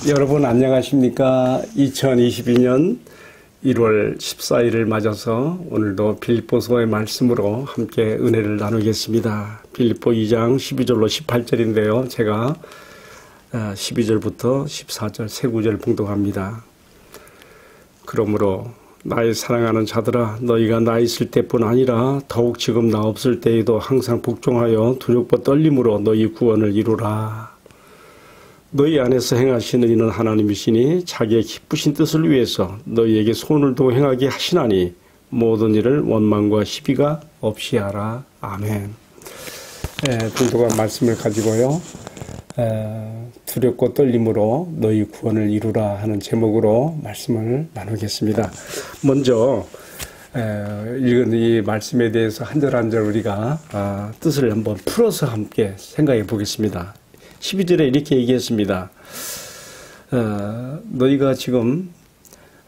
여러분 안녕하십니까? 2022년 1월 14일을 맞아서 오늘도 빌립보서의 말씀으로 함께 은혜를 나누겠습니다. 빌립보 2장 12절로 18절인데요. 제가 12절부터 14절 세 구절 봉독합니다. 그러므로 나의 사랑하는 자들아, 너희가 나 있을 때뿐 아니라 더욱 지금 나 없을 때에도 항상 복종하여 두렵고 떨림으로 너희 구원을 이루라. 너희 안에서 행하시는 이는 하나님이시니 자기의 기쁘신 뜻을 위해서 너희에게 손을 두고 행하게 하시나니 모든 일을 원망과 시비가 없이 하라. 아멘. 봉독한 말씀을 가지고요. 두렵고 떨림으로 너희 구원을 이루라 하는 제목으로 말씀을 나누겠습니다. 먼저 읽은 이 말씀에 대해서 한 절 한 절 우리가 뜻을 한번 풀어서 함께 생각해 보겠습니다. 12절에 이렇게 얘기했습니다. 너희가 지금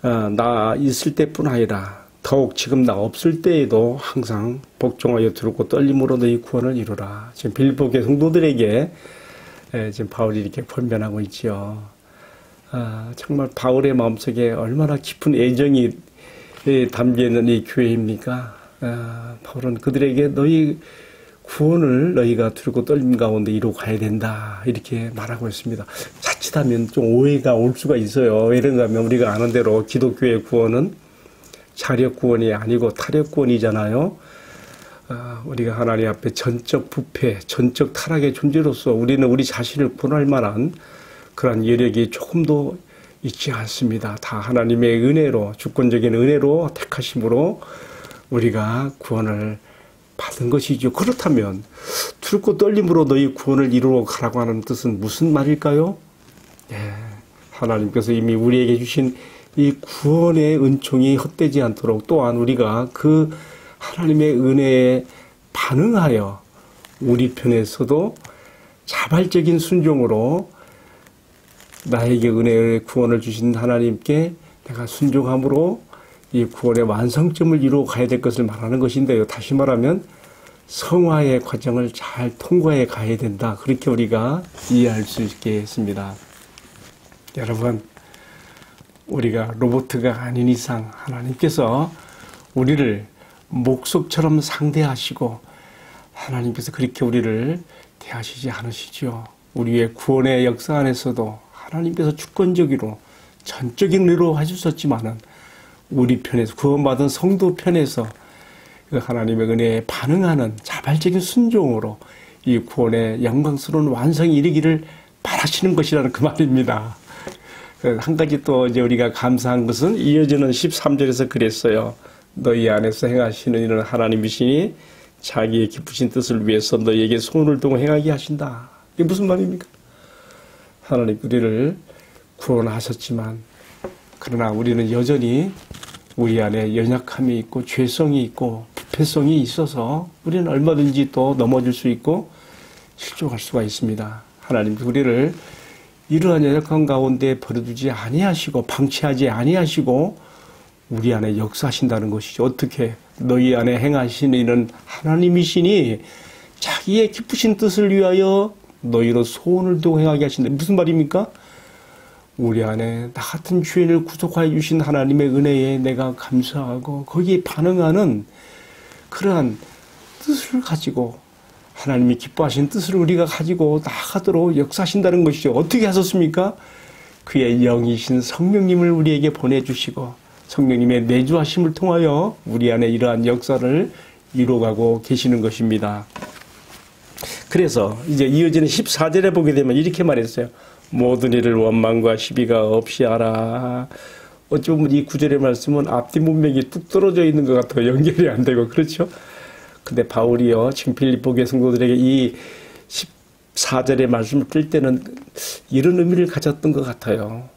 나 있을 때뿐 아니라 더욱 지금 나 없을 때에도 항상 복종하여 두렵고 떨림으로 너희 구원을 이루라. 지금 빌립보 교회 성도들에게 지금 바울이 이렇게 권면하고 있지요. 정말 바울의 마음속에 얼마나 깊은 애정이 담겨있는 이 교회입니까? 바울은 그들에게 너희 구원을 너희가 두렵고 떨림 가운데 이루고 가야 된다 이렇게 말하고 있습니다. 자칫하면 좀 오해가 올 수가 있어요. 왜 그런가 하면 우리가 아는 대로 기독교의 구원은 자력 구원이 아니고 타력 구원이잖아요. 우리가 하나님 앞에 전적 부패, 전적 타락의 존재로서 우리는 우리 자신을 구원할 만한 그런 여력이 조금도 있지 않습니다. 다 하나님의 은혜로, 주권적인 은혜로 택하심으로 우리가 구원을 받은 것이죠. 그렇다면 두렵고 떨림으로 너희 구원을 이루어 가라고 하는 뜻은 무슨 말일까요? 하나님께서 이미 우리에게 주신 이 구원의 은총이 헛되지 않도록 또한 우리가 그 하나님의 은혜에 반응하여 우리 편에서도 자발적인 순종으로 나에게 은혜의 구원을 주신 하나님께 내가 순종함으로 이 구원의 완성점을 이루어 가야 될 것을 말하는 것인데요. 다시 말하면 성화의 과정을 잘 통과해 가야 된다. 그렇게 우리가 이해할 수 있게 했습니다. 여러분, 우리가 로봇가 아닌 이상 하나님께서 우리를 목석처럼 상대하시고 하나님께서 그렇게 우리를 대하시지 않으시죠. 우리의 구원의 역사 안에서도 하나님께서 주권적으로 전적인 의로 해주셨지만은 우리 편에서 구원받은 성도 편에서 그 하나님의 은혜에 반응하는 자발적인 순종으로 이 구원의 영광스러운 완성이 이르기를 바라시는 것이라는 그 말입니다. 한 가지 또 이제 우리가 감사한 것은 이어지는 13절에서 그랬어요. 너희 안에서 행하시는 이는 하나님이시니 자기의 기쁘신 뜻을 위해서 너희에게 손을 두고 행하게 하신다. 이게 무슨 말입니까? 하나님 우리를 구원하셨지만 그러나 우리는 여전히 우리 안에 연약함이 있고 죄성이 있고 부패성이 있어서 우리는 얼마든지 또 넘어질 수 있고 실족할 수가 있습니다. 하나님 우리를 이러한 연약함 가운데 버려두지 아니하시고 방치하지 아니하시고 우리 안에 역사하신다는 것이죠. 어떻게? 너희 안에 행하시는 이는 하나님이시니 자기의 기쁘신 뜻을 위하여 너희로 소원을 두고 행하게 하신다. 무슨 말입니까? 우리 안에 나 같은 죄인을 구속하여 주신 하나님의 은혜에 내가 감사하고 거기에 반응하는 그러한 뜻을 가지고 하나님이 기뻐하신 뜻을 우리가 가지고 나아가도록 역사하신다는 것이죠. 어떻게 하셨습니까? 그의 영이신 성령님을 우리에게 보내주시고 성령님의 내주하심을 통하여 우리 안에 이러한 역사를 이루어가고 계시는 것입니다. 그래서 이제 이어지는 14절에 보게 되면 이렇게 말했어요. 모든 일을 원망과 시비가 없이 하라. 어쩌면 이 구절의 말씀은 앞뒤 문맥이 뚝 떨어져 있는 것 같아요. 연결이 안 되고 그렇죠? 근데 바울이요 지금 빌립보 교회 성도들에게 이 14절의 말씀을 뜰 때는 이런 의미를 가졌던 것 같아요.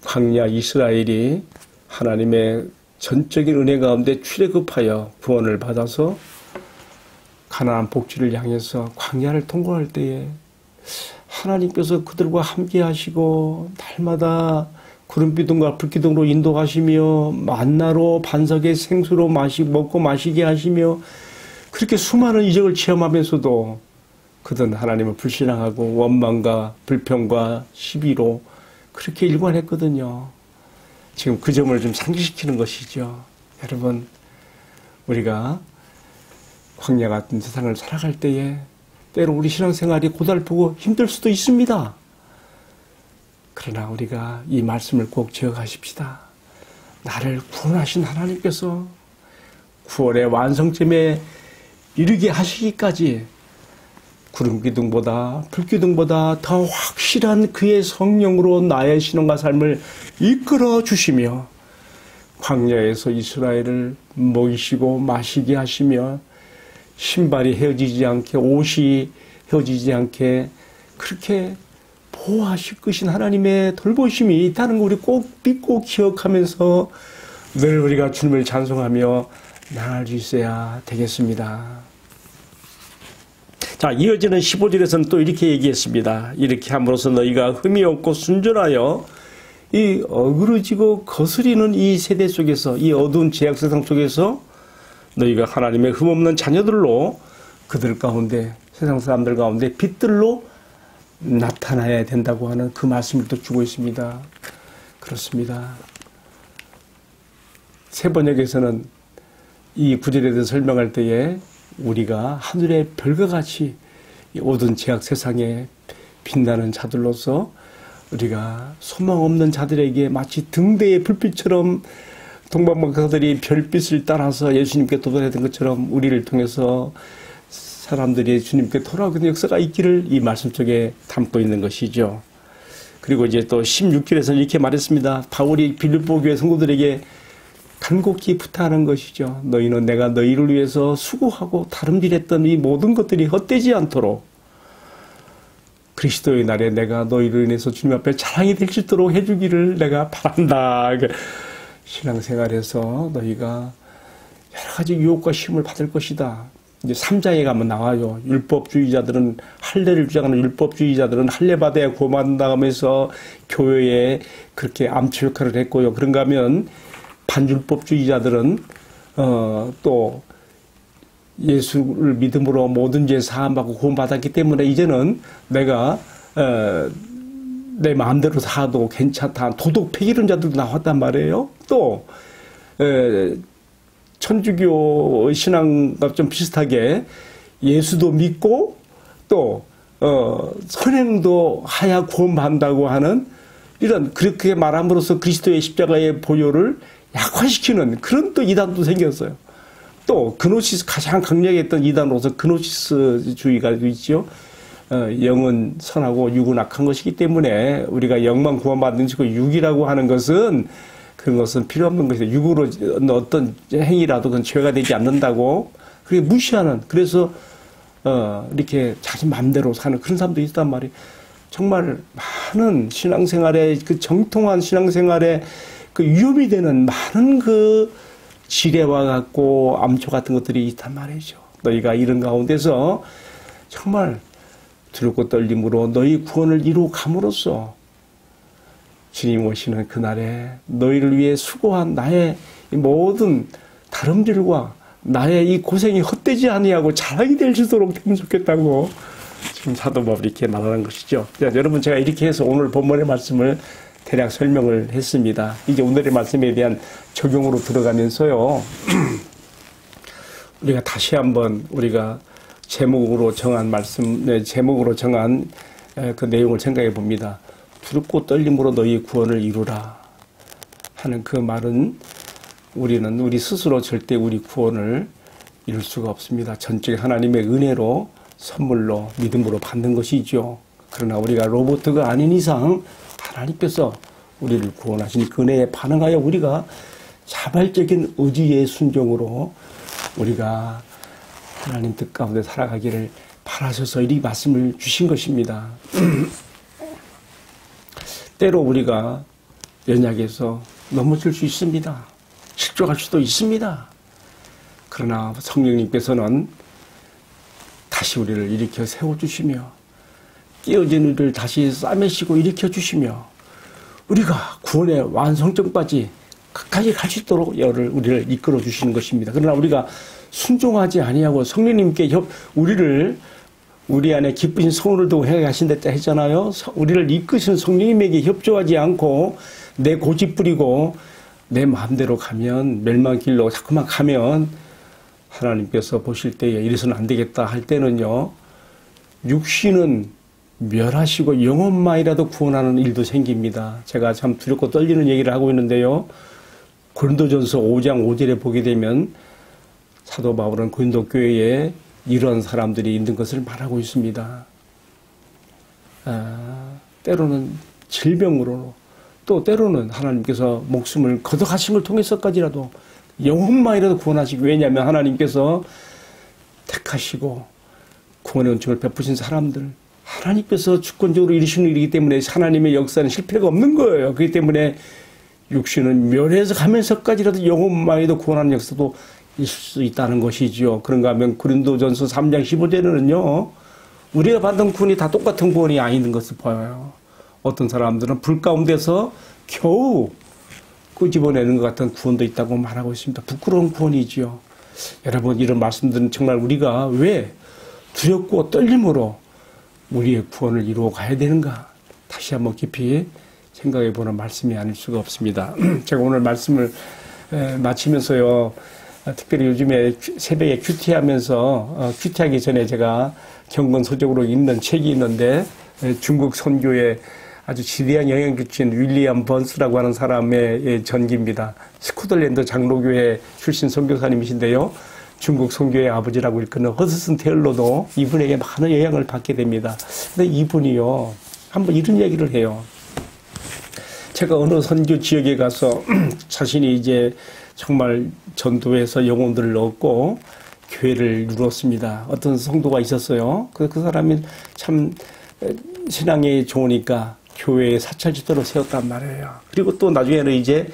광야 이스라엘이 하나님의 전적인 은혜 가운데 출애굽하여 구원을 받아서 가나안 복지를 향해서 광야를 통과할 때에 하나님께서 그들과 함께 하시고 날마다 구름기둥과 불기둥으로 인도하시며 만나로 반석의 생수로 먹고 마시게 하시며 그렇게 수많은 이적을 체험하면서도 그들은 하나님을 불신앙하고 원망과 불평과 시비로 그렇게 일관했거든요. 지금 그 점을 좀 상기시키는 것이죠. 여러분, 우리가 광야 같은 세상을 살아갈 때에 때로 우리 신앙생활이 고달프고 힘들 수도 있습니다. 그러나 우리가 이 말씀을 꼭 기억하십시다. 나를 구원하신 하나님께서 구원의 완성점에 이르게 하시기까지 구름기둥보다 불기둥보다 더 확실한 그의 성령으로 나의 신앙과 삶을 이끌어 주시며 광야에서 이스라엘을 먹이시고 마시게 하시며 신발이 헤어지지 않게 옷이 헤어지지 않게 그렇게 보호하실 것인 하나님의 돌보심이 있다는 거 우리 꼭 믿고 기억하면서 늘 우리가 주님을 찬송하며 나아갈 수 있어야 되겠습니다. 자, 이어지는 15절에서는 또 이렇게 얘기했습니다. 이렇게 함으로써 너희가 흠이 없고 순전하여 이 어그러지고 거스리는 이 세대 속에서 이 어두운 죄악 세상 속에서 너희가 하나님의 흠없는 자녀들로 그들 가운데 세상 사람들 가운데 빛들로 나타나야 된다고 하는 그 말씀을 또 주고 있습니다. 그렇습니다. 세번역에서는 이 구절에 대해서 설명할 때에 우리가 하늘의 별과 같이 이 어두운 죄악 세상에 빛나는 자들로서 우리가 소망 없는 자들에게 마치 등대의 불빛처럼 동방박사들이 별빛을 따라서 예수님께 도달했던 것처럼 우리를 통해서 사람들이 주님께 돌아오는 역사가 있기를 이 말씀 속에 담고 있는 것이죠. 그리고 이제 또 16절에서는 이렇게 말했습니다. 바울이 빌립보 교회 성도들에게 간곡히 부탁하는 것이죠. 너희는 내가 너희를 위해서 수고하고 다름질했던 이 모든 것들이 헛되지 않도록 그리스도의 날에 내가 너희를 인해서 주님 앞에 자랑이 될 수 있도록 해주기를 내가 바란다. 신앙생활에서 너희가 여러 가지 유혹과 시험을 받을 것이다. 이제 3장에 가면 나와요. 율법주의자들은 할례를 주장하는 율법주의자들은 할례받아야 구원받는다 하면서 교회에 그렇게 암초 역할을 했고요. 그런가 하면 반율법주의자들은 또 예수를 믿음으로 모든 죄 사함받고 구원받았기 때문에 이제는 내가 내 마음대로 살아도 괜찮다. 도덕 폐기론자들도 나왔단 말이에요. 또 천주교 신앙과 좀 비슷하게 예수도 믿고 또 선행도 하야 구원받는다고 하는 이런 그렇게 말함으로써 그리스도의 십자가의 보혈을 약화시키는 그런 또 이단도 생겼어요. 또 그노시스 가장 강력했던 이단으로서 그노시스주의가 있죠. 영은 선하고 육은 악한 것이기 때문에 우리가 영만 구원받는 것이고 육이라고 하는 것은 그런 것은 필요 없는 것이다. 육으로 어떤 행위라도 그건 죄가 되지 않는다고 그게 무시하는 그래서 이렇게 자기 마음대로 사는 그런 사람도 있단 말이에요. 정말 많은 신앙생활에 그 정통한 신앙생활에 그 위험이 되는 많은 그 지뢰와 같고 암초 같은 것들이 있단 말이죠. 너희가 이런 가운데서 정말 두렵고 떨림으로 너희 구원을 이루어 감으로써 주님 오시는 그날에 너희를 위해 수고한 나의 모든 다름질과 나의 이 고생이 헛되지 아니하고 자랑이 될 수 있도록 되면 좋겠다고 지금 사도 바울이 이렇게 말하는 것이죠. 자, 여러분 제가 이렇게 해서 오늘 본문의 말씀을 대략 설명을 했습니다. 이제 오늘의 말씀에 대한 적용으로 들어가면서요. 우리가 다시 한번 우리가 제목으로 정한 말씀, 제목으로 정한 그 내용을 생각해 봅니다. 두렵고 떨림으로 너희 구원을 이루라 하는 그 말은 우리는 우리 스스로 절대 우리 구원을 이룰 수가 없습니다. 전적인 하나님의 은혜로 선물로 믿음으로 받는 것이죠. 그러나 우리가 로봇가 아닌 이상 하나님께서 우리를 구원하신 그 은혜에 반응하여 우리가 자발적인 의지의 순종으로 우리가 하나님 뜻 가운데 살아가기를 바라셔서 이 말씀을 주신 것입니다. 때로 우리가 연약해서 넘어질 수 있습니다. 실족할 수도 있습니다. 그러나 성령님께서는 다시 우리를 일으켜 세워주시며 깨어진 우리를 다시 싸매시고 일으켜 주시며 우리가 구원의 완성점까지 가까이 갈 수 있도록 우리를 이끌어 주시는 것입니다. 그러나 우리가 순종하지 아니하고 성령님께 우리를 우리 안에 기쁘신 성을 두고 행하신다 했잖아요. 우리를 이끄시는 성령님에게 협조하지 않고 내 고집 부리고 내 마음대로 가면 멸망길로 자꾸만 가면 하나님께서 보실 때에 이래서는 안 되겠다 할 때는요. 육신은 멸하시고 영혼만이라도 구원하는 일도 생깁니다. 제가 참 두렵고 떨리는 얘기를 하고 있는데요. 고린도전서 5장 5절에 보게 되면 사도 바울은 고린도 교회에 이런 사람들이 있는 것을 말하고 있습니다. 때로는 질병으로 또 때로는 하나님께서 목숨을 거둬가신 걸 통해서까지라도 영혼만이라도 구원하시고 왜냐하면 하나님께서 택하시고 구원의 은총을 베푸신 사람들 하나님께서 주권적으로 이루시는 일이기 때문에 하나님의 역사는 실패가 없는 거예요. 그렇기 때문에 육신은 멸해서 가면서까지라도 영혼만이라도 구원하는 역사도 있을 수 있다는 것이죠. 그런가 하면 고린도전서 3장 15절에는요. 우리가 받은 구원이 다 똑같은 구원이 아닌 것을 보여요. 어떤 사람들은 불 가운데서 겨우 끄집어내는 것 같은 구원도 있다고 말하고 있습니다. 부끄러운 구원이지요. 여러분 이런 말씀들은 정말 우리가 왜 두렵고 떨림으로 우리의 구원을 이루어 가야 되는가 다시 한번 깊이 생각해 보는 말씀이 아닐 수가 없습니다. 제가 오늘 말씀을 마치면서요. 특별히 요즘에 새벽에 큐티하면서 큐티하기 전에 제가 경건서적으로 읽는 책이 있는데 중국 선교의 아주 지대한 영향을 끼친 윌리엄 번스라고 하는 사람의 전기입니다. 스코틀랜드 장로교회 출신 선교사님이신데요. 중국 선교의 아버지라고 일컫는 허드슨 테일러도 이분에게 많은 영향을 받게 됩니다. 근데 이분이요. 한번 이런 얘기를 해요. 제가 어느 선교 지역에 가서 자신이 이제 정말 전도해서 영혼들을 얻고 교회를 이루었습니다. 어떤 성도가 있었어요. 그 사람이 참 신앙이 좋으니까 교회에 사찰지도를 세웠단 말이에요. 그리고 또 나중에는 이제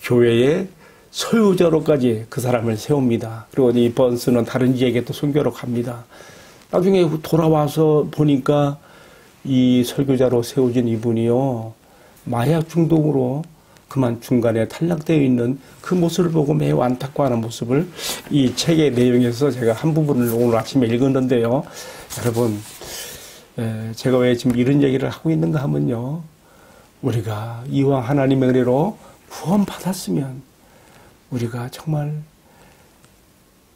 교회의 소유자로까지 그 사람을 세웁니다. 그리고 이 번스는 다른 지역에 또 선교로 갑니다. 나중에 돌아와서 보니까 이 설교자로 세워진 이분이요. 마약 중독으로 그만 중간에 탈락되어 있는 그 모습을 보고 매우 안타까워하는 모습을 이 책의 내용에서 제가 한 부분을 오늘 아침에 읽었는데요. 여러분, 제가 왜 지금 이런 얘기를 하고 있는가 하면요. 우리가 이왕 하나님의 은혜로 구원받았으면 우리가 정말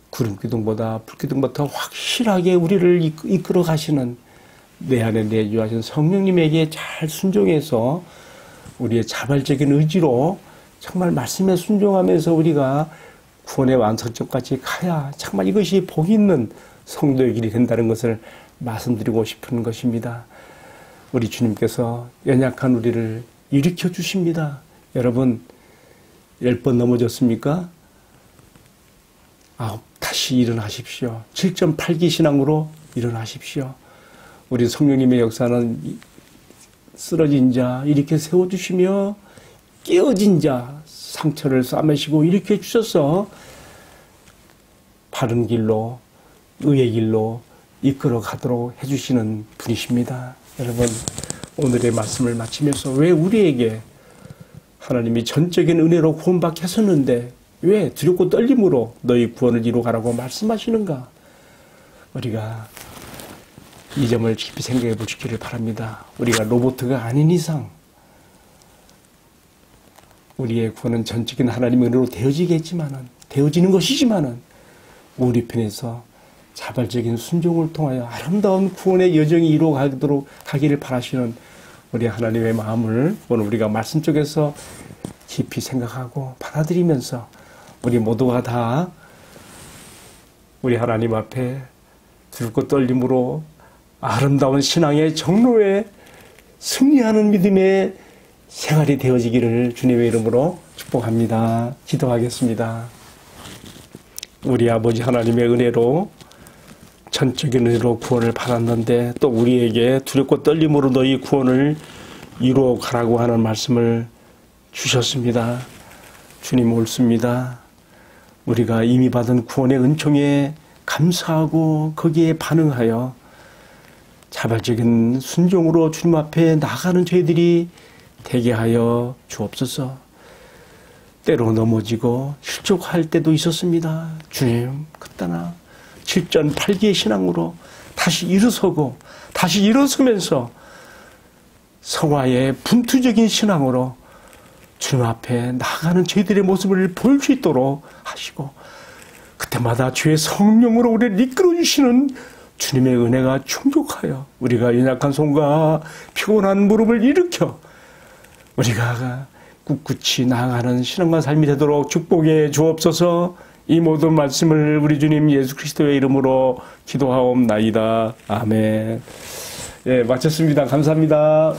구름기둥보다 불기둥보다 더 확실하게 우리를 이끌어 가시는 내 안에 내주하신 성령님에게 잘 순종해서 우리의 자발적인 의지로 정말 말씀에 순종하면서 우리가 구원의 완성점까지 가야 정말 이것이 복 있는 성도의 길이 된다는 것을 말씀드리고 싶은 것입니다. 우리 주님께서 연약한 우리를 일으켜 주십니다. 여러분 10번 넘어졌습니까? 다시 일어나십시오. 7.8기 신앙으로 일어나십시오. 우리 성령님의 역사는 쓰러진 자 일으켜 세워주시며 깨어진 자 상처를 싸매시고 일으켜 주셔서 바른 길로 의의 길로 이끌어 가도록 해주시는 분이십니다. 여러분 오늘의 말씀을 마치면서 왜 우리에게 하나님이 전적인 은혜로 구원받게 하셨는데 왜 두렵고 떨림으로 너희 구원을 이루어 가라고 말씀하시는가? 우리가 이 점을 깊이 생각해 보시기를 바랍니다. 우리가 로봇가 아닌 이상 우리의 구원은 전적인 하나님의 은혜로 되어지는 것이지만은 우리 편에서 자발적인 순종을 통하여 아름다운 구원의 여정이 이루어가도록 하기를 바라시는 우리 하나님의 마음을 오늘 우리가 말씀 쪽에서 깊이 생각하고 받아들이면서 우리 모두가 다 우리 하나님 앞에 두렵고 떨림으로 아름다운 신앙의 정로에 승리하는 믿음의 생활이 되어지기를 주님의 이름으로 축복합니다. 기도하겠습니다. 우리 아버지 하나님의 은혜로 전적인 은혜로 구원을 받았는데 또 우리에게 두렵고 떨림으로 너희 구원을 이루어 가라고 하는 말씀을 주셨습니다. 주님 옳습니다. 우리가 이미 받은 구원의 은총에 감사하고 거기에 반응하여 자발적인 순종으로 주님 앞에 나가는 저희들이 되게 하여 주옵소서. 때로 넘어지고 실족할 때도 있었습니다. 주님 그때나 7.8기의 신앙으로 다시 일어서고 다시 일어서면서 성화의 분투적인 신앙으로 주님 앞에 나아가는 저희들의 모습을 볼 수 있도록 하시고 그때마다 주의 성령으로 우리를 이끌어 주시는 주님의 은혜가 충족하여 우리가 연약한 손과 피곤한 무릎을 일으켜 우리가 꿋꿋이 나아가는 신앙과 삶이 되도록 축복해 주옵소서. 이 모든 말씀을 우리 주님 예수 그리스도의 이름으로 기도하옵나이다. 아멘. 예, 마쳤습니다. 감사합니다.